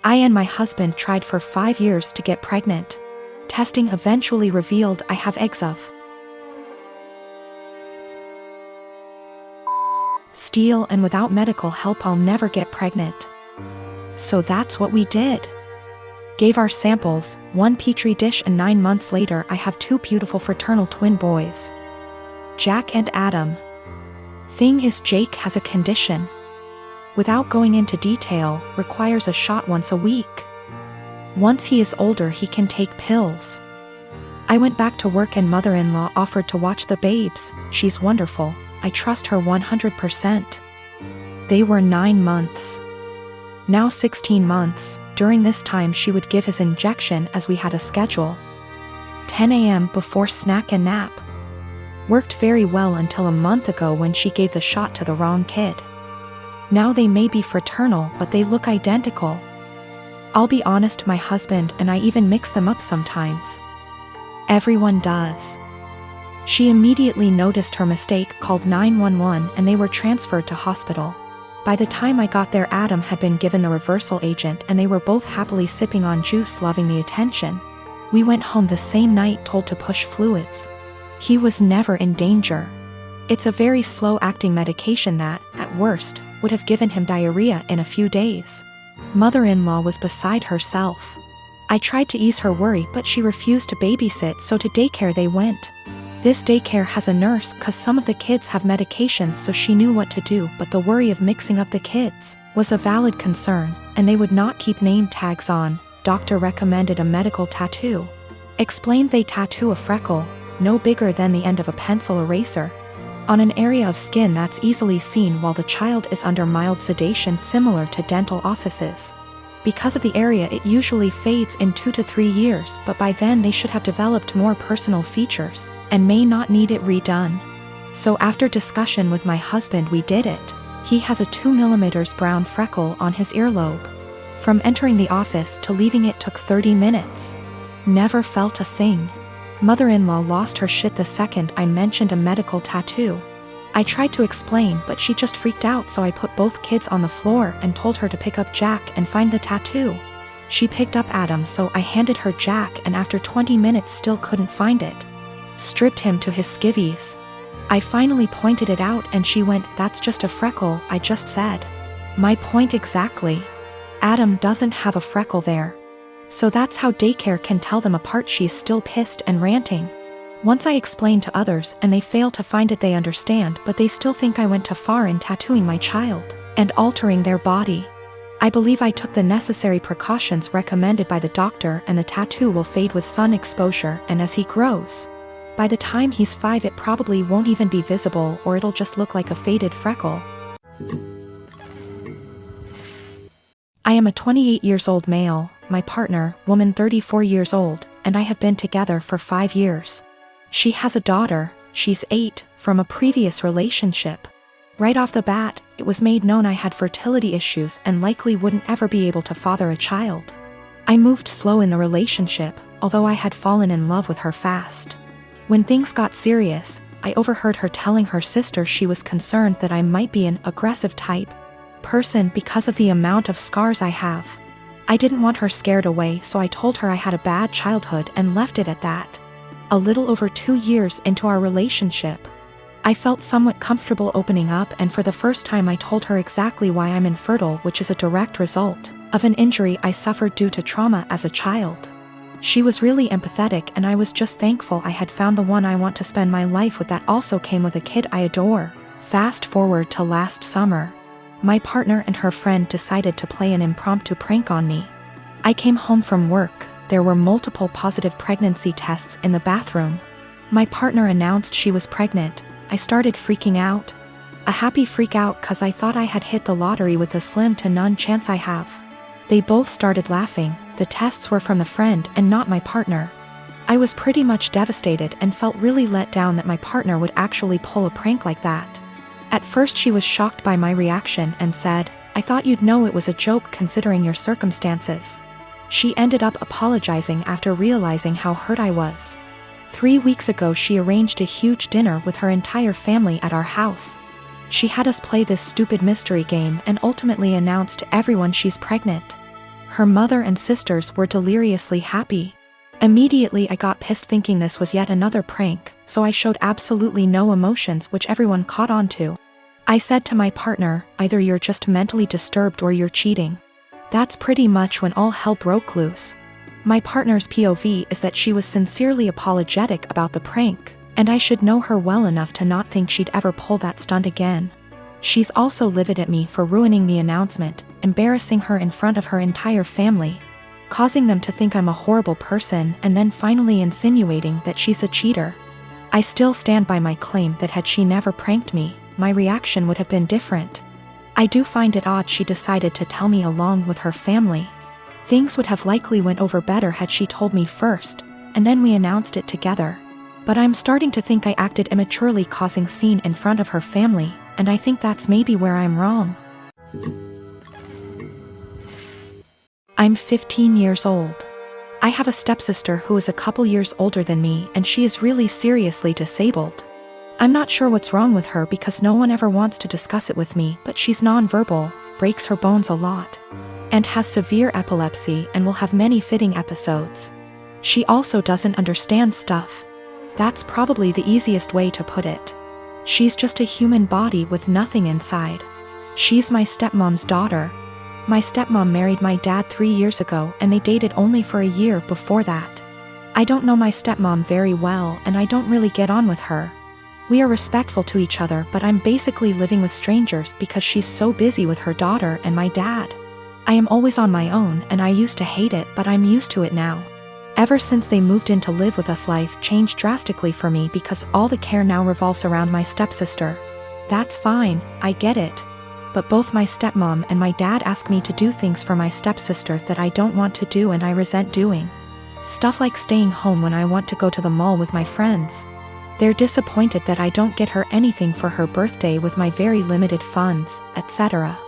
I and my husband tried for 5 years to get pregnant. Testing eventually revealed I have eggs of steel, and without medical help I'll never get pregnant. So that's what we did. Gave our samples, 1 petri dish, and 9 months later I have 2 beautiful fraternal twin boys, Jack and Adam. Thing is, Jake has a condition. Without going into detail, requires a shot once a week. Once he is older he can take pills. I went back to work and mother-in-law offered to watch the babes. She's wonderful. I trust her 100%. They were 9 months. Now 16 months. During this time she would give his injection as we had a schedule. 10 a.m. before snack and nap. Worked very well until a month ago when she gave the shot to the wrong kid. Now they may be fraternal but they look identical. I'll be honest, my husband and I even mix them up sometimes. Everyone does. She immediately noticed her mistake, called 911, and they were transferred to hospital. By the time I got there Adam had been given the reversal agent and they were both happily sipping on juice, loving the attention. We went home the same night told to push fluids. He was never in danger. It's a very slow-acting medication that, at worst, would have given him diarrhea in a few days. Mother-in-law was beside herself. I tried to ease her worry but she refused to babysit, so to daycare they went. This daycare has a nurse cause some of the kids have medications, so she knew what to do, but the worry of mixing up the kids was a valid concern, and they would not keep name tags on. Doctor recommended a medical tattoo. Explained they tattoo a freckle, no bigger than the end of a pencil eraser, on an area of skin that's easily seen while the child is under mild sedation, similar to dental offices. Because of the area it usually fades in 2 to 3 years, but by then they should have developed more personal features, and may not need it redone. So after discussion with my husband we did it. He has a 2 mm brown freckle on his earlobe. From entering the office to leaving it took 30 minutes. Never felt a thing. Mother-in-law lost her shit the second I mentioned a medical tattoo. I tried to explain but she just freaked out, so I put both kids on the floor and told her to pick up Jack and find the tattoo. She picked up Adam, so I handed her Jack and after 20 minutes still couldn't find it. Stripped him to his skivvies. I finally pointed it out and she went, "That's just a freckle," I just said. My point exactly. Adam doesn't have a freckle there. So that's how daycare can tell them apart. She's still pissed and ranting. Once I explain to others and they fail to find it, they understand, but they still think I went too far in tattooing my child and altering their body. I believe I took the necessary precautions recommended by the doctor, and the tattoo will fade with sun exposure, and as he grows, by the time he's 5 it probably won't even be visible, or it'll just look like a faded freckle. I am a 28 years old male, my partner, woman 34 years old, and I have been together for 5 years. She has a daughter, she's 8, from a previous relationship. Right off the bat, it was made known I had fertility issues and likely wouldn't ever be able to father a child. I moved slow in the relationship, although I had fallen in love with her fast. When things got serious, I overheard her telling her sister she was concerned that I might be an aggressive type person because of the amount of scars I have. I didn't want her scared away, so I told her I had a bad childhood and left it at that. A little over 2 years into our relationship, I felt somewhat comfortable opening up, and for the first time I told her exactly why I'm infertile, which is a direct result of an injury I suffered due to trauma as a child. She was really empathetic, and I was just thankful I had found the one I want to spend my life with that also came with a kid I adore. Fast forward to last summer. My partner and her friend decided to play an impromptu prank on me. I came home from work. There were multiple positive pregnancy tests in the bathroom. My partner announced she was pregnant. I started freaking out. A happy freak out cause I thought I had hit the lottery with the slim to none chance I have. They both started laughing. The tests were from the friend and not my partner. I was pretty much devastated and felt really let down that my partner would actually pull a prank like that. At first she was shocked by my reaction and said, "I thought you'd know it was a joke considering your circumstances." She ended up apologizing after realizing how hurt I was. 3 weeks ago she arranged a huge dinner with her entire family at our house. She had us play this stupid mystery game and ultimately announced to everyone she's pregnant. Her mother and sisters were deliriously happy. Immediately I got pissed thinking this was yet another prank, so I showed absolutely no emotions, which everyone caught on to. I said to my partner, either you're just mentally disturbed or you're cheating. That's pretty much when all hell broke loose. My partner's POV is that she was sincerely apologetic about the prank, and I should know her well enough to not think she'd ever pull that stunt again. She's also livid at me for ruining the announcement, embarrassing her in front of her entire family, causing them to think I'm a horrible person, and then finally insinuating that she's a cheater. I still stand by my claim that had she never pranked me, my reaction would have been different. I do find it odd she decided to tell me along with her family. Things would have likely went over better had she told me first, and then we announced it together. But I'm starting to think I acted immaturely, causing scene in front of her family, and I think that's maybe where I'm wrong. I'm 15 years old. I have a stepsister who is a couple years older than me, and she is really seriously disabled. I'm not sure what's wrong with her because no one ever wants to discuss it with me, but she's nonverbal, breaks her bones a lot, and has severe epilepsy and will have many fitting episodes. She also doesn't understand stuff. That's probably the easiest way to put it. She's just a human body with nothing inside. She's my stepmom's daughter. My stepmom married my dad 3 years ago and they dated only for a year before that. I don't know my stepmom very well and I don't really get on with her. We are respectful to each other, but I'm basically living with strangers because she's so busy with her daughter and my dad. I am always on my own and I used to hate it, but I'm used to it now. Ever since they moved in to live with us, life changed drastically for me because all the care now revolves around my stepsister. That's fine, I get it. But both my stepmom and my dad ask me to do things for my stepsister that I don't want to do and I resent doing. Stuff like staying home when I want to go to the mall with my friends. They're disappointed that I don't get her anything for her birthday with my very limited funds, etc.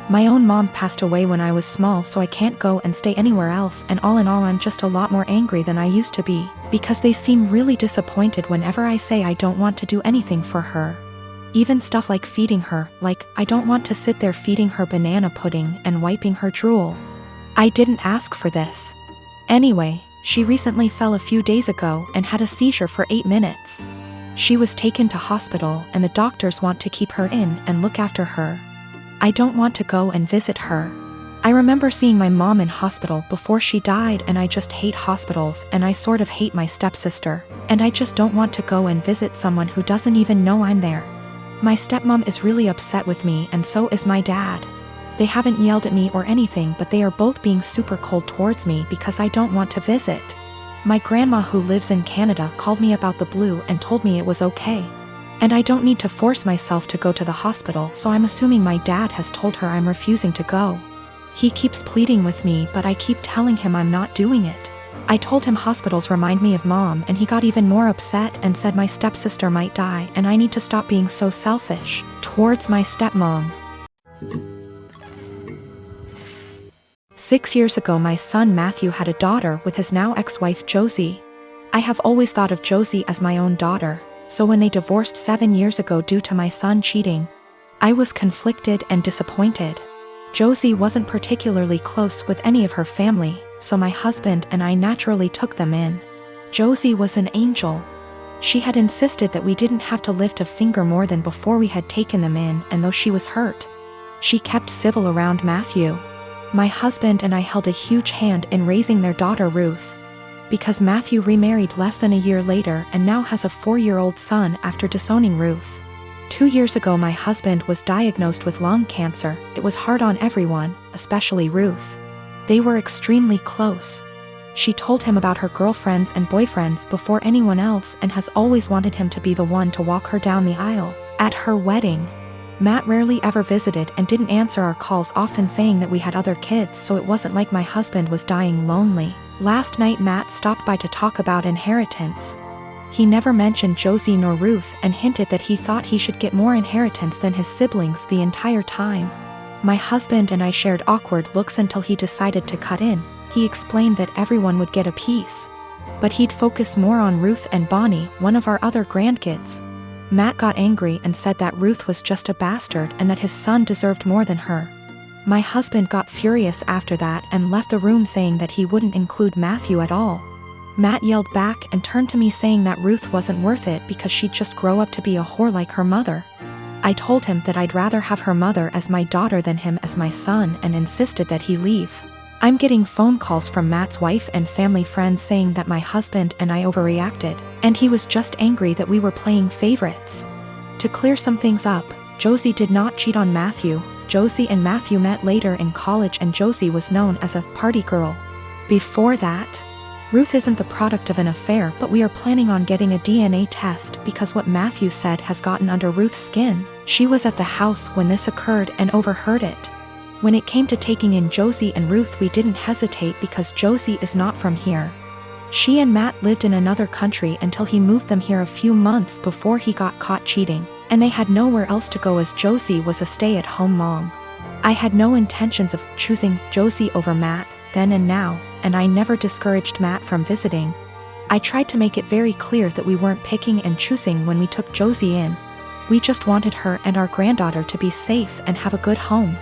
My own mom passed away when I was small, so I can't go and stay anywhere else, and all in all I'm just a lot more angry than I used to be, because they seem really disappointed whenever I say I don't want to do anything for her. Even stuff like feeding her, like I don't want to sit there feeding her banana pudding and wiping her drool. I didn't ask for this. Anyway, she recently fell a few days ago and had a seizure for 8 minutes. She was taken to hospital and the doctors want to keep her in and look after her. I don't want to go and visit her. I remember seeing my mom in hospital before she died and I just hate hospitals and I sort of hate my stepsister, and I just don't want to go and visit someone who doesn't even know I'm there. My stepmom is really upset with me and so is my dad. They haven't yelled at me or anything, but they are both being super cold towards me because I don't want to visit. My grandma who lives in Canada called me about the blue and told me it was okay. And I don't need to force myself to go to the hospital, so I'm assuming my dad has told her I'm refusing to go. He keeps pleading with me, but I keep telling him I'm not doing it. I told him hospitals remind me of mom and he got even more upset and said my stepsister might die and I need to stop being so selfish towards my stepmom. 6 years ago my son Matthew had a daughter with his now ex-wife Josie. I have always thought of Josie as my own daughter, so when they divorced 7 years ago due to my son cheating, I was conflicted and disappointed. Josie wasn't particularly close with any of her family, so my husband and I naturally took them in. Josie was an angel. She had insisted that we didn't have to lift a finger more than before we had taken them in, and though she was hurt, she kept civil around Matthew. My husband and I held a huge hand in raising their daughter Ruth, because Matthew remarried less than a year later and now has a 4-year-old son after disowning Ruth. 2 years ago my husband was diagnosed with lung cancer. It was hard on everyone, especially Ruth. They were extremely close. She told him about her girlfriends and boyfriends before anyone else and has always wanted him to be the one to walk her down the aisle at her wedding. Matt rarely ever visited and didn't answer our calls, often saying that we had other kids, so it wasn't like my husband was dying lonely. Last night Matt stopped by to talk about inheritance. He never mentioned Josie nor Ruth and hinted that he thought he should get more inheritance than his siblings the entire time. My husband and I shared awkward looks until he decided to cut in. He explained that everyone would get a piece, but he'd focus more on Ruth and Bonnie, one of our other grandkids. Matt got angry and said that Ruth was just a bastard and that his son deserved more than her. My husband got furious after that and left the room saying that he wouldn't include Matthew at all. Matt yelled back and turned to me saying that Ruth wasn't worth it because she'd just grow up to be a whore like her mother. I told him that I'd rather have her mother as my daughter than him as my son and insisted that he leave. I'm getting phone calls from Matt's wife and family friends saying that my husband and I overreacted, and he was just angry that we were playing favorites. To clear some things up, Josie did not cheat on Matthew. Josie and Matthew met later in college and Josie was known as a party girl. Before that, Ruth isn't the product of an affair, but we are planning on getting a DNA test because what Matthew said has gotten under Ruth's skin. She was at the house when this occurred and overheard it. When it came to taking in Josie and Ruth, we didn't hesitate because Josie is not from here. She and Matt lived in another country until he moved them here a few months before he got caught cheating, and they had nowhere else to go as Josie was a stay-at-home mom. I had no intentions of choosing Josie over Matt, then and now, and I never discouraged Matt from visiting. I tried to make it very clear that we weren't picking and choosing when we took Josie in. We just wanted her and our granddaughter to be safe and have a good home.